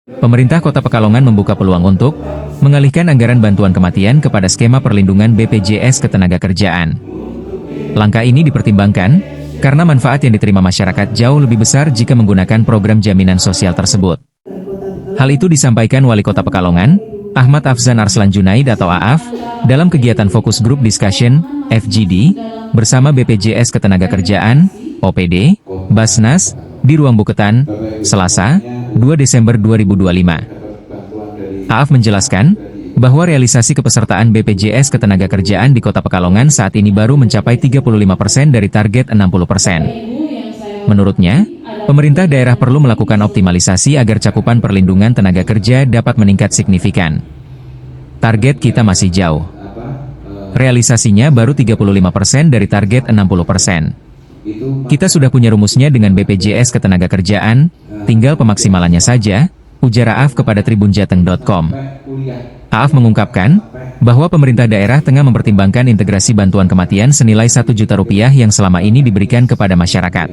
Pemerintah Kota Pekalongan membuka peluang untuk mengalihkan anggaran bantuan kematian kepada skema perlindungan BPJS Ketenagakerjaan. Langkah ini dipertimbangkan karena manfaat yang diterima masyarakat jauh lebih besar jika menggunakan program jaminan sosial tersebut. Hal itu disampaikan Wali Kota Pekalongan, Ahmad Afzan Arslan Junaid atau AAF, dalam kegiatan Focus Group Discussion, FGD, bersama BPJS Ketenagakerjaan, OPD, Basnas, di Ruang Buketan, Selasa, 2 Desember 2025. AAF menjelaskan bahwa realisasi kepesertaan BPJS Ketenagakerjaan di Kota Pekalongan saat ini baru mencapai 35% dari target 60%. Menurutnya, pemerintah daerah perlu melakukan optimalisasi agar cakupan perlindungan tenaga kerja dapat meningkat signifikan. Target kita masih jauh. Realisasinya baru 35% dari target 60%. Kita sudah punya rumusnya dengan BPJS Ketenagakerjaan, tinggal pemaksimalannya saja, ujar AAF kepada tribunjateng.com. AAF mengungkapkan bahwa pemerintah daerah tengah mempertimbangkan integrasi bantuan kematian senilai Rp1 juta yang selama ini diberikan kepada masyarakat.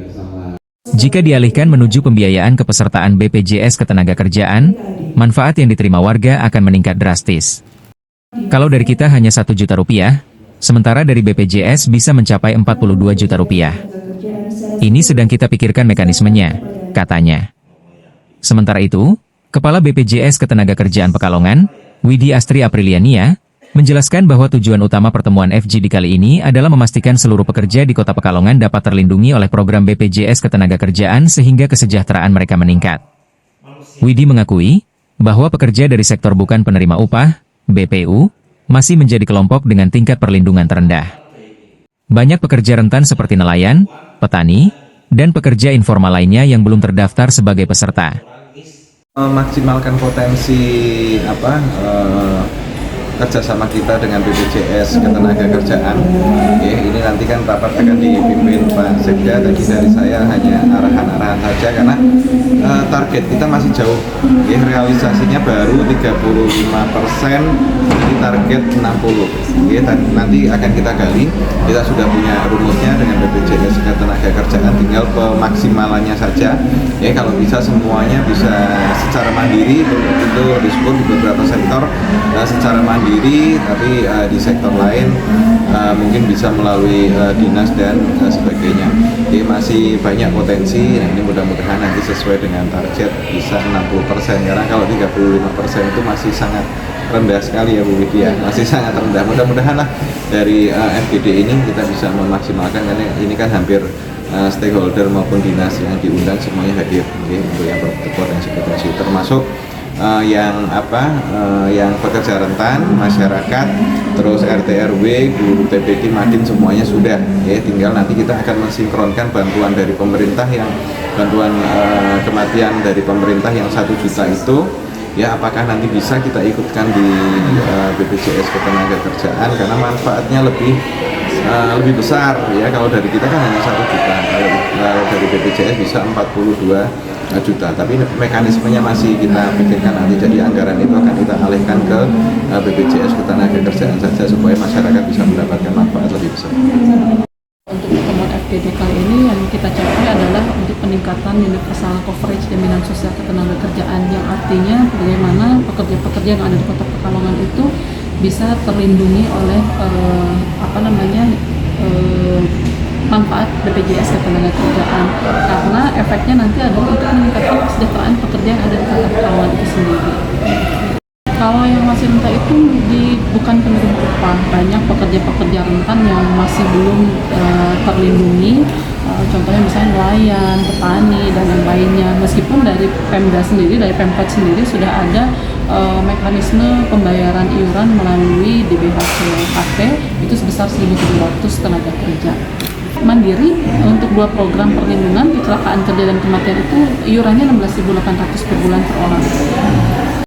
Jika dialihkan menuju pembiayaan kepesertaan BPJS Ketenagakerjaan, manfaat yang diterima warga akan meningkat drastis. Kalau dari kita hanya Rp1 juta, sementara dari BPJS bisa mencapai Rp42 juta. Ini sedang kita pikirkan mekanismenya, katanya. Sementara itu, Kepala BPJS Ketenagakerjaan Pekalongan, Widi Astri Apriliania, menjelaskan bahwa tujuan utama pertemuan FGD kali ini adalah memastikan seluruh pekerja di Kota Pekalongan dapat terlindungi oleh program BPJS Ketenagakerjaan sehingga kesejahteraan mereka meningkat. Widi mengakui bahwa pekerja dari sektor bukan penerima upah, BPU, masih menjadi kelompok dengan tingkat perlindungan terendah. Banyak pekerja rentan seperti nelayan, petani, dan pekerja informal lainnya yang belum terdaftar sebagai peserta. Maksimalkan potensi kerjasama kita dengan BPJS Ketenagakerjaan. Ini nanti kan rapat akan dipimpin Pak Sekda. Tadi dari saya hanya arahan-arahan saja karena target kita masih jauh. Realisasinya baru 35%, ini target 60%. Nanti akan kita gali. Kita sudah punya rumusnya dengan BPJS Ketenagakerjaan, tinggal pemaksimalannya saja. Kalau bisa semuanya bisa secara mandiri, itu disebut di beberapa sektor secara mandiri, tapi di sektor lain mungkin bisa melalui dinas dan sebagainya. Jadi masih banyak potensi. Ini mudah-mudahan nanti sesuai dengan target bisa 60%, karena kalau 35% itu masih sangat rendah sekali ya Bu Widya, masih sangat rendah. Mudah-mudahan lah dari FGD ini kita bisa memaksimalkan, karena ini kan hampir stakeholder maupun dinas yang diundang semuanya hadir untuk yang berpotensi, termasuk yang pekerja rentan, masyarakat, terus RT RW, guru TPD, Madin, semuanya sudah. Tinggal nanti kita akan mensinkronkan bantuan dari pemerintah, yang bantuan kematian dari pemerintah yang 1 juta itu, apakah nanti bisa kita ikutkan di BPJS Ketenagakerjaan, karena manfaatnya lebih besar kalau dari kita kan hanya 1 juta, kalau dari BPJS bisa 42 juta, tapi mekanismenya masih kita pikirkan nanti. Jadi anggaran itu akan kita alihkan ke BPJS Ketenagakerjaan saja supaya masyarakat bisa mendapatkan manfaat lebih besar. Untuk pertemuan FGD kali ini yang kita capai adalah untuk peningkatan universal coverage jaminan sosial ketenagakerjaan, yang artinya bagaimana pekerja-pekerja yang ada di Kota Pekalongan itu bisa terlindungi oleh manfaat BPJS Ketenagakerjaan, karena efeknya nanti adalah untuk meningkatkan kesejahteraan pekerja yang ada di Kota Pekalongan itu sendiri. Kalau yang masih rentan itu bukan penerima upah, banyak pekerja-pekerja rentan yang masih belum terlindungi. Contohnya misalnya nelayan, petani, dan yang lainnya. Meskipun dari Pemda sendiri, dari Pemkot sendiri sudah ada mekanisme pembayaran iuran melalui DBHCAT itu sebesar 1.700 tenaga kerja. Mandiri untuk 2 program perlindungan kecelakaan kerja dan kematian itu iurannya 16.800 per bulan per orang.